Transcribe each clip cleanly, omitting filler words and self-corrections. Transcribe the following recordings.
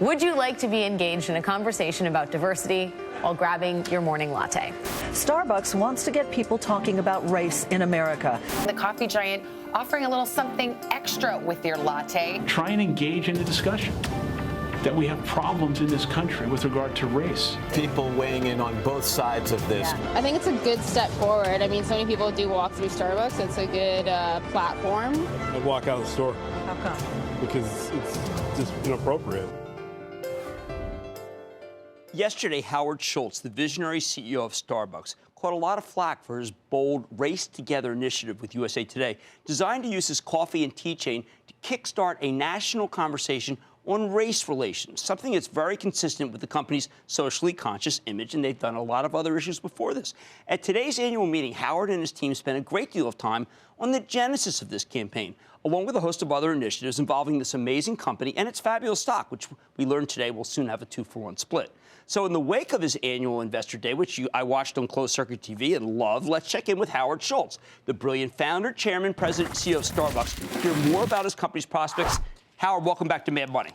Would you like to be engaged in a conversation about diversity while grabbing your morning latte? Starbucks wants to get people talking about race in America. The coffee giant offering a little something extra with your latte. Try and engage in the discussion that we have problems in this country with regard to race. People weighing in on both sides of this. Yeah. I think it's a good step forward. I mean, so many people do walk through Starbucks. It's a good platform. I'd walk out of the store. How come? Because it's just inappropriate. Yesterday, Howard Schultz, the visionary CEO of Starbucks, caught a lot of flack for his bold Race Together initiative with USA Today, designed to use his coffee and tea chain to kickstart a national conversation on race relations, something that's very consistent with the company's socially conscious image, and they've done a lot of other issues before this. At today's annual meeting, Howard and his team spent a great deal of time on the genesis of this campaign, along with a host of other initiatives involving this amazing company and its fabulous stock, which we learned today will soon have a 2-for-1 split. So in the wake of his annual Investor Day, which I watched on closed-circuit TV and loved, let's check in with Howard Schultz, the brilliant founder, chairman, president, CEO of Starbucks, to hear more about his company's prospects. Howard, welcome back to Mad Money.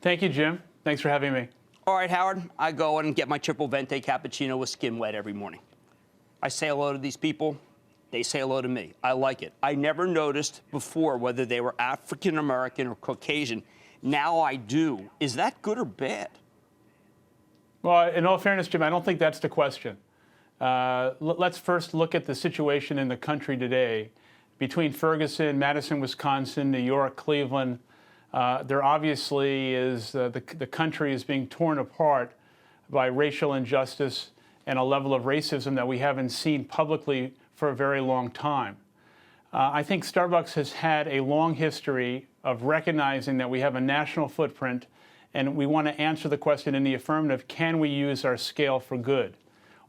Thank you, Jim. Thanks for having me. All right, Howard, I go and get my triple venti cappuccino with skim wet every morning. I say hello to these people. They say hello to me. I like it. I never noticed before whether they were African-American or Caucasian. Now I do. Is that good or bad? Well, in all fairness, Jim, I don't think that's the question. Let's first look at the situation in the country today. Between Ferguson, Madison, Wisconsin, New York, Cleveland, there obviously is the country is being torn apart by racial injustice and a level of racism that we haven't seen publicly for a very long time. I think Starbucks has had a long history of recognizing that we have a national footprint, and we want to answer the question in the affirmative: can we use our scale for good?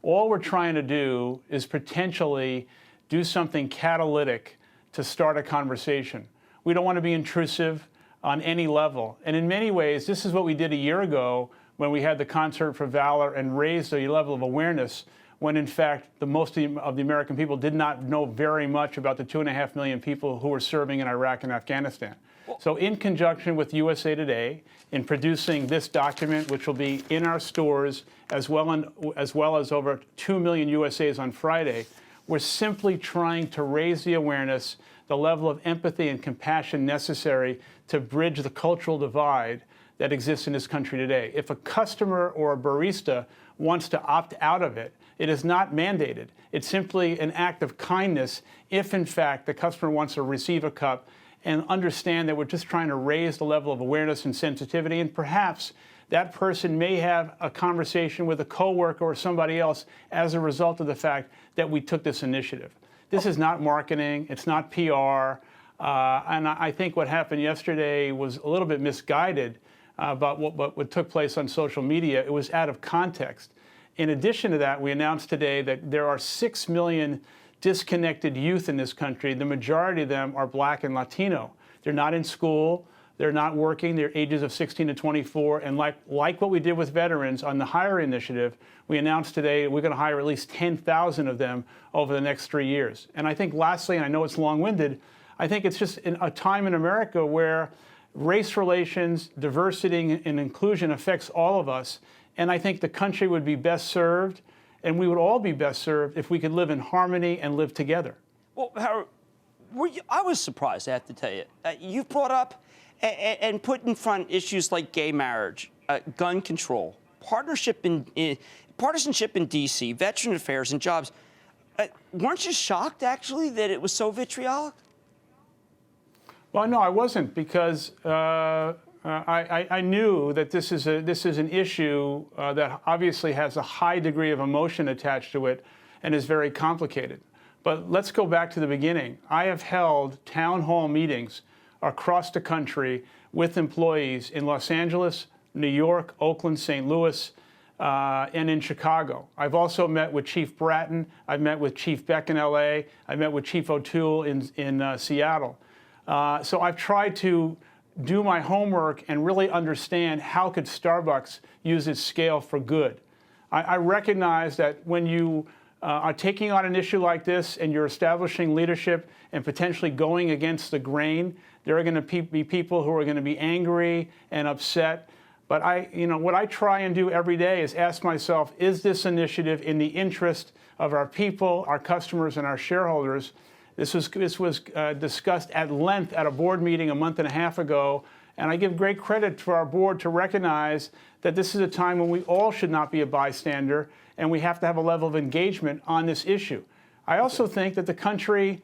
All we're trying to do is potentially do something catalytic to start a conversation. We don't want to be intrusive on any level. And in many ways, this is what we did a year ago when we had the Concert for Valor and raised the level of awareness, when in fact most of the American people did not know very much about the 2.5 million people who were serving in Iraq and Afghanistan. So in conjunction with USA Today, in producing this document, which will be in our stores as well as over 2 million USAs on Friday, we're simply trying to raise the awareness, the level of empathy and compassion necessary to bridge the cultural divide that exists in this country today. If a customer or a barista wants to opt out of it, it is not mandated. It's simply an act of kindness if, in fact, the customer wants to receive a cup and understand that we're just trying to raise the level of awareness and sensitivity, and perhaps that person may have a conversation with a coworker or somebody else as a result of the fact that we took this initiative. This is not marketing. It's not PR. And I think what happened yesterday was a little bit misguided about what took place on social media. It was out of context. In addition to that, we announced today that there are 6 million disconnected youth in this country. The majority of them are Black and Latino. They're not in school. They're not working. They're ages of 16 to 24. And like what we did with veterans on the Hire initiative, we announced today we're going to hire at least 10,000 of them over the next 3 years. And I think lastly, and I know it's long-winded, I think it's just a time in America where race relations, diversity, and inclusion affects all of us. And I think the country would be best served, and we would all be best served if we could live in harmony and live together. Well, Howard, I was surprised, I have to tell you. You've brought up and put in front issues like gay marriage, gun control, partisanship in D.C., veteran affairs, and jobs. Weren't you shocked, actually, that it was so vitriolic? Well, no, I wasn't, because I knew that this is an issue that obviously has a high degree of emotion attached to it and is very complicated. But let's go back to the beginning. I have held town hall meetings across the country with employees in Los Angeles, New York, Oakland, St. Louis, and in Chicago. I've also met with Chief Bratton. I've met with Chief Beck in L.A. I met with Chief O'Toole in Seattle. So I've tried to do my homework and really understand how could Starbucks use its scale for good. I recognize that when you are taking on an issue like this and you're establishing leadership and potentially going against the grain, there are going to be people who are going to be angry and upset. But what I try and do every day is ask myself, is this initiative in the interest of our people, our customers, and our shareholders? This was discussed at length at a board meeting a month and a half ago, and I give great credit to our board to recognize that this is a time when we all should not be a bystander, and we have to have a level of engagement on this issue. I also think that the country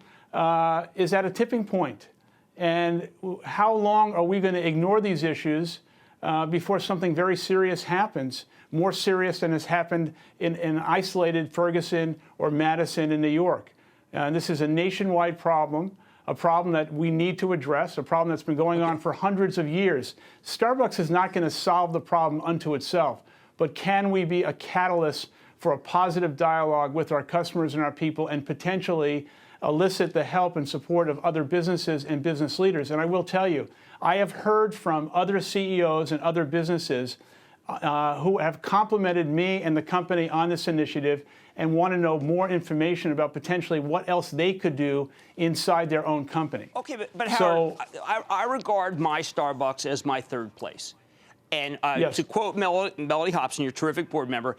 is at a tipping point, and how long are we going to ignore these issues before something very serious happens, more serious than has happened in isolated Ferguson or Madison in New York? And this is a nationwide problem, a problem that we need to address, a problem that's been going on for hundreds of years. Starbucks is not going to solve the problem unto itself, but can we be a catalyst for a positive dialogue with our customers and our people, and potentially elicit the help and support of other businesses and business leaders? And I will tell you, I have heard from other CEOs and other businesses who have complimented me and the company on this initiative and want to know more information about potentially what else they could do inside their own company. Okay, but Howard, I regard my Starbucks as my third place. And yes. To quote Melody Hobson, your terrific board member,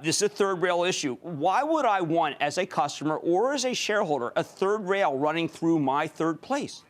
this is a third rail issue. Why would I want, as a customer or as a shareholder, a third rail running through my third place?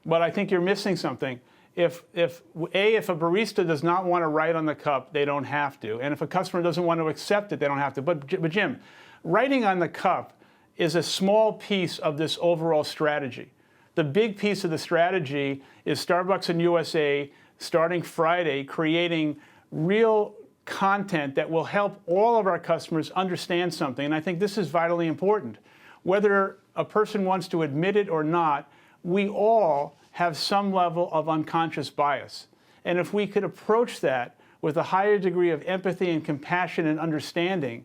But I think you're missing something. If a barista does not want to write on the cup, they don't have to. And if a customer doesn't want to accept it, they don't have to. But Jim, writing on the cup is a small piece of this overall strategy. The big piece of the strategy is Starbucks and USA, starting Friday, creating real content that will help all of our customers understand something. And I think this is vitally important. Whether a person wants to admit it or not, we all have some level of unconscious bias. And if we could approach that with a higher degree of empathy and compassion and understanding,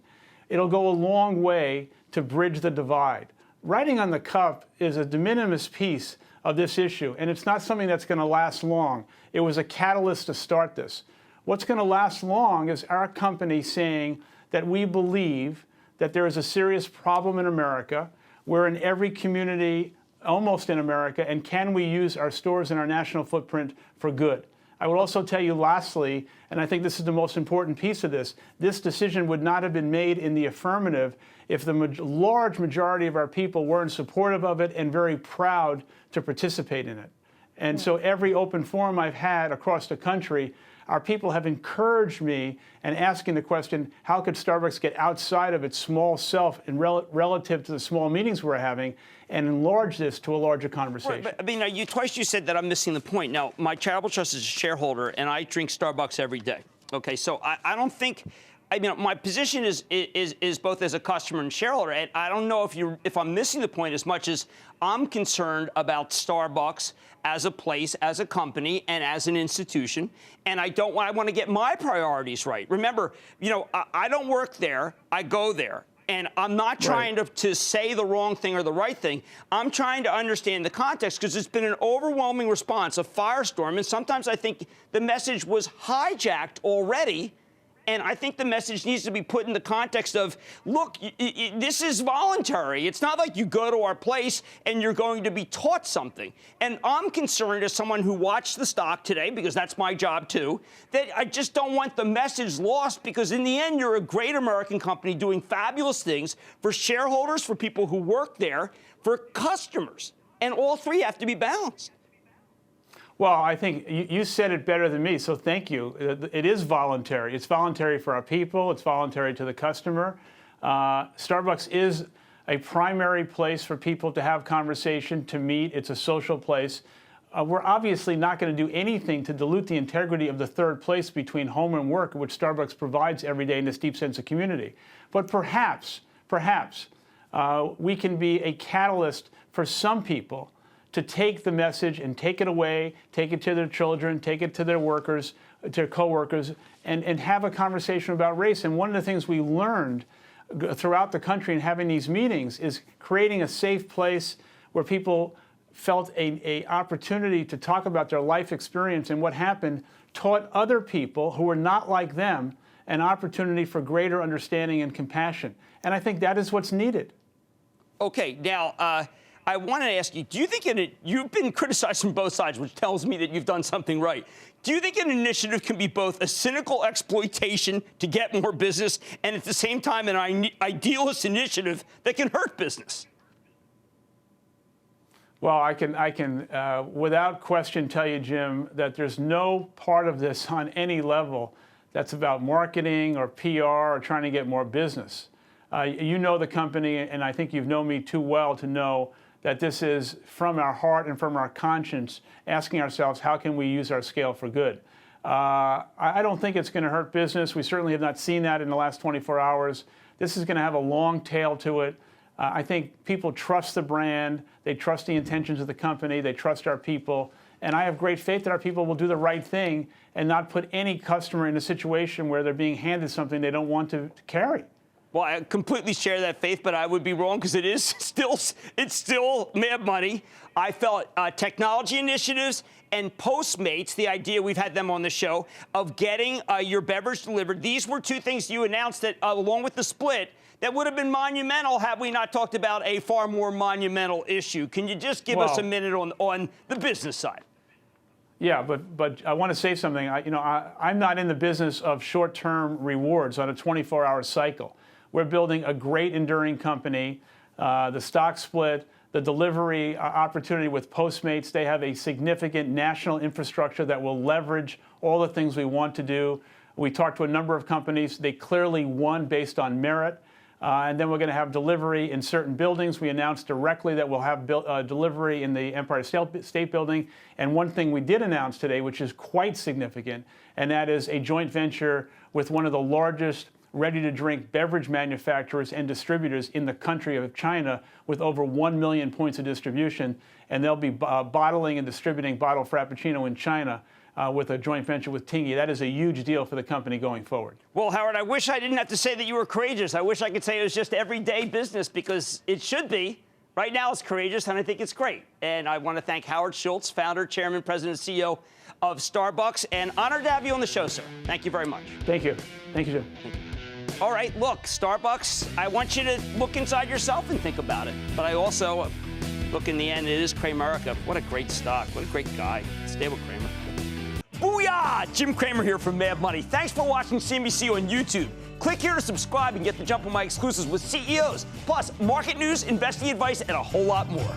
it'll go a long way to bridge the divide. Writing on the cup is a de minimis piece of this issue, and it's not something that's going to last long. It was a catalyst to start this. What's going to last long is our company saying that we believe that there is a serious problem in America. We're in every community almost in America, and can we use our stores and our national footprint for good? I will also tell you lastly, and I think this is the most important piece of this decision would not have been made in the affirmative if the large majority of our people weren't supportive of it and very proud to participate in it. And so every open forum I've had across the country, our people have encouraged me and asking the question, how could Starbucks get outside of its small self and relative to the small meetings we're having and enlarge this to a larger conversation? Right, but I mean, twice you said that I'm missing the point. Now, my charitable trust is a shareholder, and I drink Starbucks every day. Okay, so I don't think, my position is both as a customer and shareholder, and I don't know if I'm missing the point as much as I'm concerned about Starbucks as a place, as a company, and as an institution, and I want to get my priorities right. Remember, I don't work there, I go there. And I'm not trying to say the wrong thing or the right thing. I'm trying to understand the context, because it's been an overwhelming response, a firestorm, and sometimes I think the message was hijacked already. And I think the message needs to be put in the context of, look, this is voluntary. It's not like you go to our place and you're going to be taught something. And I'm concerned as someone who watched the stock today, because that's my job too, that I just don't want the message lost, because in the end, you're a great American company doing fabulous things for shareholders, for people who work there, for customers. And all three have to be balanced. Well, I think you said it better than me, so thank you. It is voluntary. It's voluntary for our people. It's voluntary to the customer. Starbucks is a primary place for people to have conversation, to meet. It's a social place. We're obviously not going to do anything to dilute the integrity of the third place between home and work, which Starbucks provides every day in this deep sense of community. But perhaps, we can be a catalyst for some people to take the message and take it away, take it to their children, take it to their workers, to their coworkers, and have a conversation about race. And one of the things we learned throughout the country in having these meetings is creating a safe place where people felt a opportunity to talk about their life experience and what happened, taught other people who were not like them an opportunity for greater understanding and compassion. And I think that is what's needed. Okay, now, I want to ask you, do you think you've been criticized from both sides, which tells me that you've done something right. Do you think an initiative can be both a cynical exploitation to get more business and at the same time an idealist initiative that can hurt business? Well, I can without question tell you, Jim, that there's no part of this on any level that's about marketing or PR or trying to get more business. You know the company, and I think you've known me too well to know that this is from our heart and from our conscience, asking ourselves, how can we use our scale for good? I don't think it's going to hurt business. We certainly have not seen that in the last 24 hours. This is going to have a long tail to it. I think people trust the brand. They trust the intentions of the company. They trust our people. And I have great faith that our people will do the right thing and not put any customer in a situation where they're being handed something they don't want to carry. Well, I completely share that faith, but I would be wrong because it's still Mad Money. I felt technology initiatives and Postmates, the idea, we've had them on the show, of getting your beverage delivered. These were two things you announced that, along with the split, that would have been monumental had we not talked about a far more monumental issue. Can you just give us a minute on the business side? Yeah, but I want to say something. I'm not in the business of short-term rewards on a 24-hour cycle. We're building a great enduring company. The stock split, the delivery opportunity with Postmates, they have a significant national infrastructure that will leverage all the things we want to do. We talked to a number of companies. They clearly won based on merit. And then we're going to have delivery in certain buildings. We announced directly that we'll have delivery in the Empire State Building. And one thing we did announce today, which is quite significant, and that is a joint venture with one of the largest ready-to-drink beverage manufacturers and distributors in the country of China, with over 1 million points of distribution. And they'll be bottling and distributing bottled Frappuccino in China with a joint venture with Tingy. That is a huge deal for the company going forward. Well, Howard, I wish I didn't have to say that you were courageous. I wish I could say it was just everyday business, because it should be. Right now it's courageous, and I think it's great. And I want to thank Howard Schultz, founder, chairman, president, CEO of Starbucks, and honored to have you on the show, sir. Thank you very much. Thank you. Thank you, Jim. Thank you. All right, look, Starbucks, I want you to look inside yourself and think about it. But I also, look, in the end, it is Cramerica. What a great stock. What a great guy. Stay with Cramer. Booyah! Jim Cramer here from Mad Money. Thanks for watching CNBC on YouTube. Click here to subscribe and get the jump on my exclusives with CEOs, plus market news, investing advice, and a whole lot more.